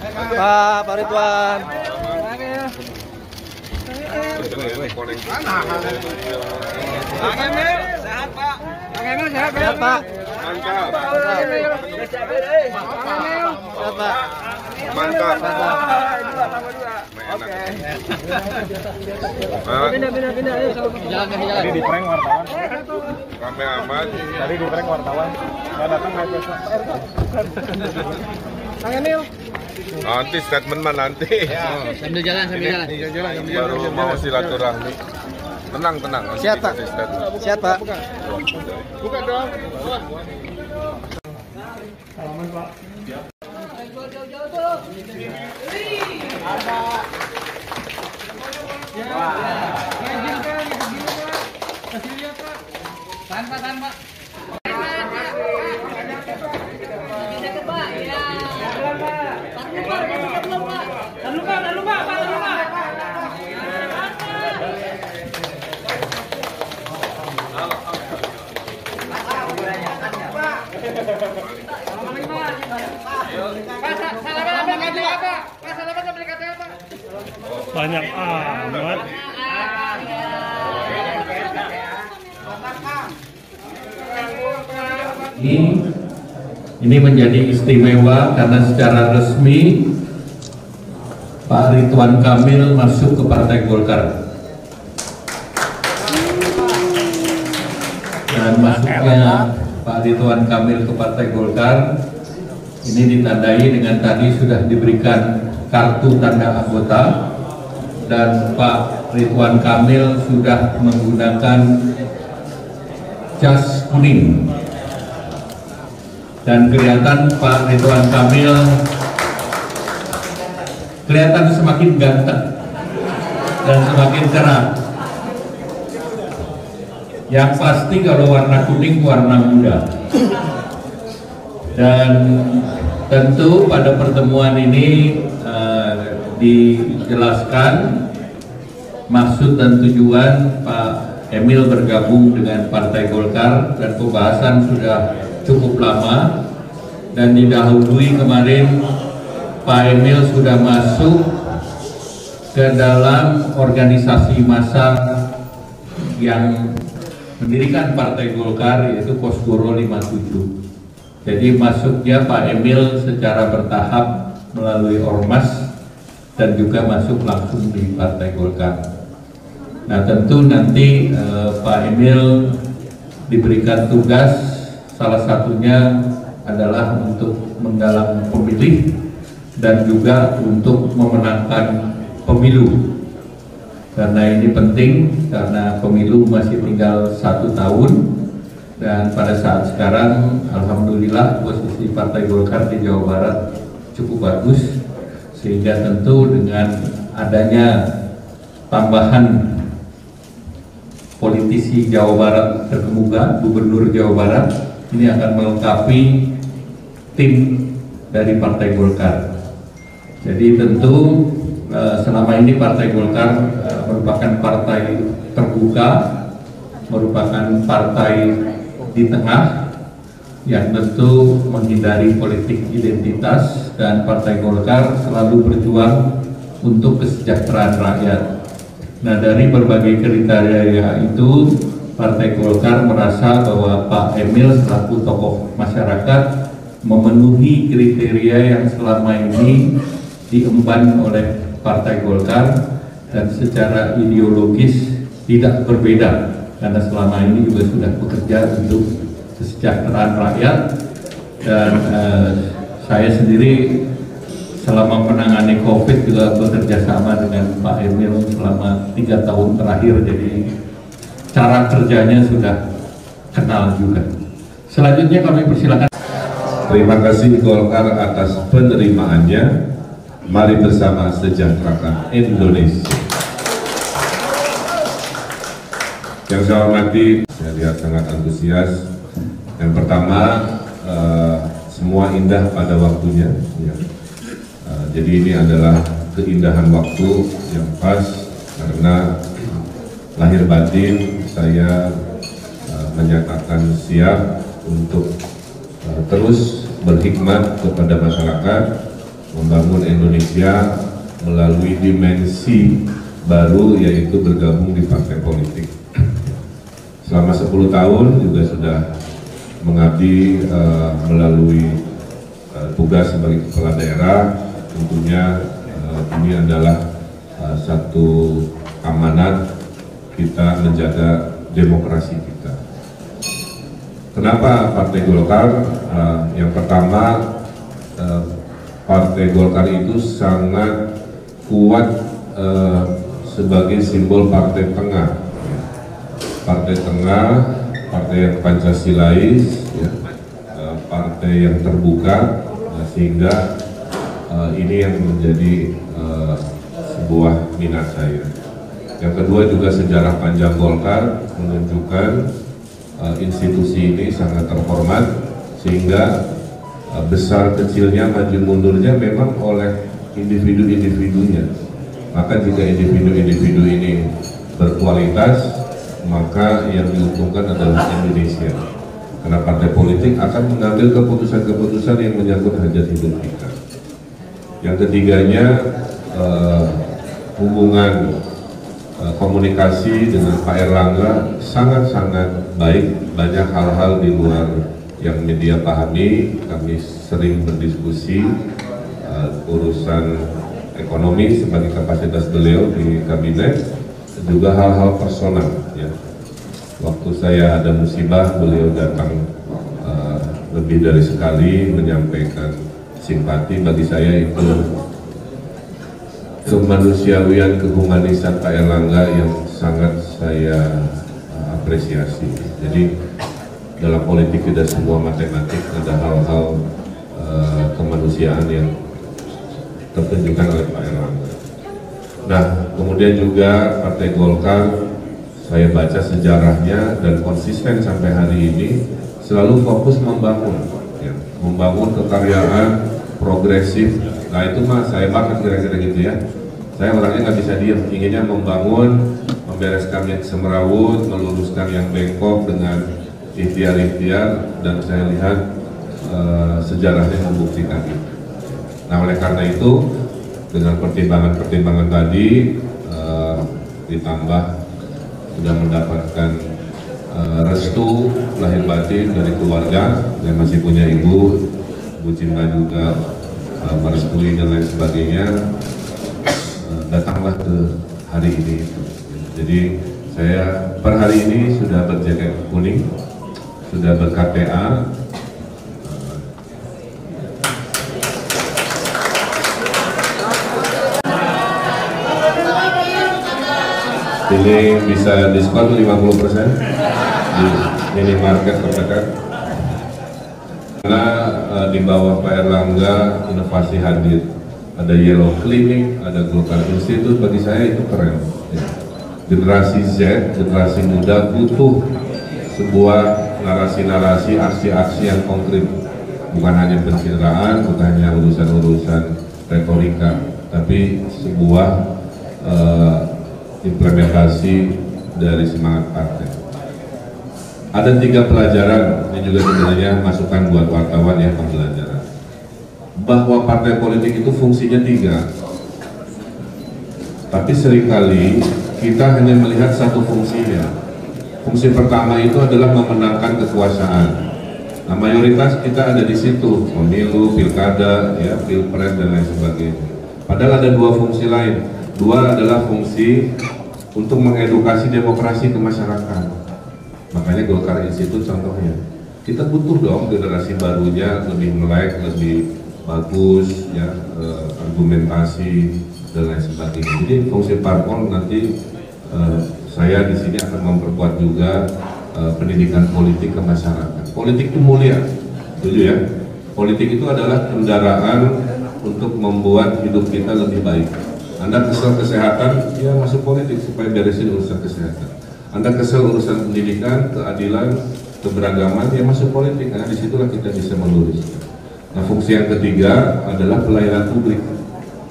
Pak Ridwan. Kang Emil, sehat Pak. Kang Emil sehat Pak. Mantap. Sehat Pak. Mantap. Oke. Pindah. Tadi di prank wartawan. Rame amat. Tadi di prank wartawan. Saya datang naik besok. Kang Emil. Nanti statement mah nanti. Sambil jalan. Baru mau silaturahmi. Tenang. Siap, Pak. Siap, Pak. Buka dong. Salaman Pak. Tanpa. Banyak amat. Ini menjadi istimewa karena secara resmi Pak Ridwan Kamil masuk ke Partai Golkar. Dan masuknya Pak Ridwan Kamil ke Partai Golkar ini ditandai dengan tadi sudah diberikan kartu tanda anggota dan Pak Ridwan Kamil sudah menggunakan jas kuning. Dan kelihatan Pak Ridwan Kamil kelihatan semakin ganteng dan semakin cerah. Yang pasti kalau warna kuning warna muda. Dan tentu pada pertemuan ini dijelaskan maksud dan tujuan Pak Emil bergabung dengan Partai Golkar dan pembahasan sudah cukup lama dan didahului kemarin Pak Emil sudah masuk ke dalam organisasi massa yang mendirikan Partai Golkar yaitu Poskoro 57. Jadi masuknya Pak Emil secara bertahap melalui Ormas dan juga masuk langsung di Partai Golkar. Nah tentu nanti Pak Emil diberikan tugas salah satunya adalah untuk menggalang pemilih dan juga untuk memenangkan pemilu. Karena ini penting karena pemilu masih tinggal 1 tahun dan pada saat sekarang alhamdulillah posisi Partai Golkar di Jawa Barat cukup bagus sehingga tentu dengan adanya tambahan politisi Jawa Barat terkemuka, Gubernur Jawa Barat ini akan melengkapi tim dari Partai Golkar. Jadi tentu selama ini Partai Golkar merupakan partai terbuka, merupakan partai di tengah yang tentu menghindari politik identitas dan Partai Golkar selalu berjuang untuk kesejahteraan rakyat. Nah dari berbagai kriteria itu Partai Golkar merasa bahwa Pak Emil selaku tokoh masyarakat memenuhi kriteria yang selama ini diemban oleh Partai Golkar dan secara ideologis tidak berbeda karena selama ini juga sudah bekerja untuk kesejahteraan rakyat dan saya sendiri selama menangani COVID juga bekerja sama dengan Pak Emil selama 3 tahun terakhir, jadi cara kerjanya sudah kenal juga. Selanjutnya kami persilakan. Terima kasih Golkar atas penerimaannya. Mari bersama sejahterakan Indonesia. Yang saya hormati, saya lihat sangat antusias. Yang pertama, semua indah pada waktunya. Ya. Jadi ini adalah keindahan waktu yang pas karena lahir batin saya menyatakan siap untuk terus berkhidmat kepada masyarakat membangun Indonesia melalui dimensi baru, yaitu bergabung di partai politik. Selama 10 tahun juga sudah mengabdi melalui tugas sebagai kepala daerah. Tentunya ini adalah satu amanat kita menjaga demokrasi kita. Kenapa Partai Golkar? Yang pertama, Partai Golkar itu sangat kuat sebagai simbol partai tengah. Partai tengah, partai yang Pancasilais, ya, partai yang terbuka, sehingga ini yang menjadi sebuah minat saya. Yang kedua juga sejarah panjang Golkar menunjukkan institusi ini sangat terhormat, sehingga besar kecilnya, maju mundurnya memang oleh individu-individunya. Maka jika individu-individu ini berkualitas, maka yang diuntungkan adalah Indonesia. Karena partai politik akan mengambil keputusan-keputusan yang menyangkut hajat hidup kita. Yang ketiganya, hubungan komunikasi dengan Pak Erlangga sangat-sangat baik. Banyak hal-hal di luar yang media pahami, kami sering berdiskusi urusan ekonomi sebagai kapasitas beliau di kabinet, juga hal-hal personal, ya. Waktu saya ada musibah, beliau datang lebih dari sekali menyampaikan simpati. Bagi saya itu kemanusiawian, kehumanisan Pak Erlangga yang sangat saya apresiasi. Jadi dalam politik tidak semua matematik, ada hal-hal kemanusiaan yang tertunjukkan oleh Pak Erlangga. Nah, kemudian juga Partai Golkar, saya baca sejarahnya dan konsisten sampai hari ini selalu fokus membangun, ya, membangun kekaryaan progresif. Nah itu mah saya banget kira-kira gitu ya. Saya orangnya nggak bisa diam, inginnya membangun, membereskan yang semrawut, meluruskan yang bengkok dengan ikhtiar-ikhtiar, dan saya lihat sejarahnya membuktikan itu. Nah oleh karena itu, dengan pertimbangan-pertimbangan tadi, ditambah sudah mendapatkan restu lahir batin dari keluarga, yang masih punya ibu Cinta juga merestui dan lain sebagainya, datanglah ke hari ini. Jadi saya per hari ini sudah berjaket kuning, sudah ber-KTA. Ini bisa diskon 50% di minimarket terdekat. Karena di bawah Pak Erlangga inovasi hadir, ada Yellow Clinic, ada Golkar Institute. Bagi saya itu keren. Generasi Z, generasi muda butuh sebuah narasi-narasi, aksi-aksi yang konkret, bukan hanya pencitraan, bukan hanya urusan-urusan retorika, tapi sebuah implementasi dari semangat partai. Ada 3 pelajaran, ini juga sebenarnya masukan buat wartawan ya, pembelajaran. Bahwa partai politik itu fungsinya 3. Tapi seringkali kita hanya melihat satu fungsinya. Fungsi pertama itu adalah memenangkan kekuasaan. Nah, mayoritas kita ada di situ, pemilu, pilkada, ya, pilpres dan lain sebagainya. Padahal ada 2 fungsi lain. 2 adalah fungsi untuk mengedukasi demokrasi ke masyarakat. Makanya Golkar Institute contohnya. Kita butuh dong generasi barunya lebih melek, lebih bagus, ya, argumentasi dan lain sebagainya. Jadi fungsi parpol nanti saya di sini akan memperkuat juga pendidikan politik ke masyarakat. Politik itu mulia, setuju ya? Politik itu adalah kendaraan untuk membuat hidup kita lebih baik. Anda kesel kesehatan, ya masuk politik supaya beresin urusan kesehatan. Anda kesel urusan pendidikan, keadilan, keberagaman, ya masuk politik. Karena disitulah kita bisa meluruskan. Nah, fungsi yang ketiga adalah pelayanan publik.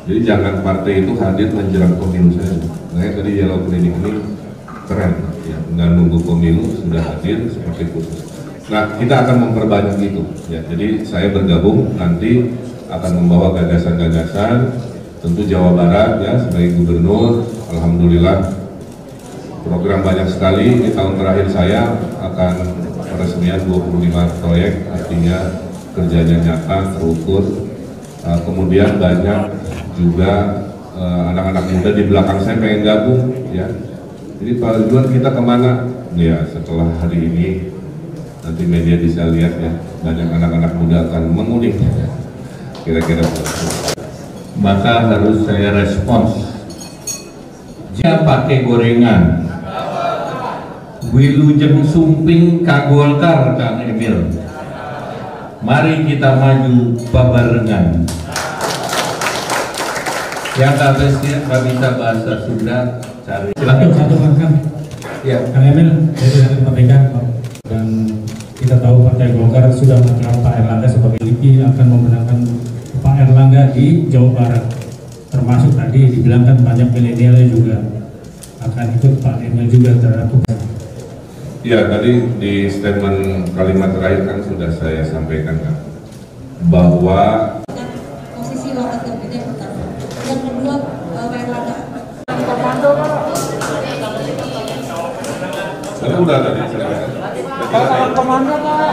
Jadi jangan partai itu hadir menjelang pemilu saja. Makanya tadi Yellow Clinic ini keren, ya, nggak nunggu pemilu sudah hadir seperti khusus. Nah, kita akan memperbanyak itu. Ya, jadi saya bergabung nanti akan membawa gagasan-gagasan. Tentu Jawa Barat ya sebagai gubernur, alhamdulillah program banyak sekali. Di tahun terakhir saya akan peresmian 25 proyek, artinya kerjanya nyata, terukur. Kemudian banyak juga anak-anak muda di belakang saya pengen gabung ya. Jadi Pak Ridwan, kita kemana? Ya setelah hari ini nanti media bisa lihat ya, banyak anak-anak muda akan menguning kira-kira. Maka harus saya respons. Jika pakai gorengan, Wilujeng Sumping ka Golkar Kang Emil. Mari kita maju babarengan. Yang nggak bisa bahasa Sunda, cari. Silakan satu Kang. Ya. Kang Emil, saya sampaikan dan kita tahu Partai Golkar sudah menetapkan Pak Erlangga sebagai LIPI akan memenangkan Pak Erlangga di Jawa Barat. Termasuk tadi dibilangkan banyak milenialnya juga akan ikut Pak Emil juga terhadap. Ya, tadi di statement kalimat terakhir kan sudah saya sampaikan kan, bahwa posisi wakil kabinet yang pertama. Yang kedua, Pak Erlangga. saya udah tadi saya Komando Pak.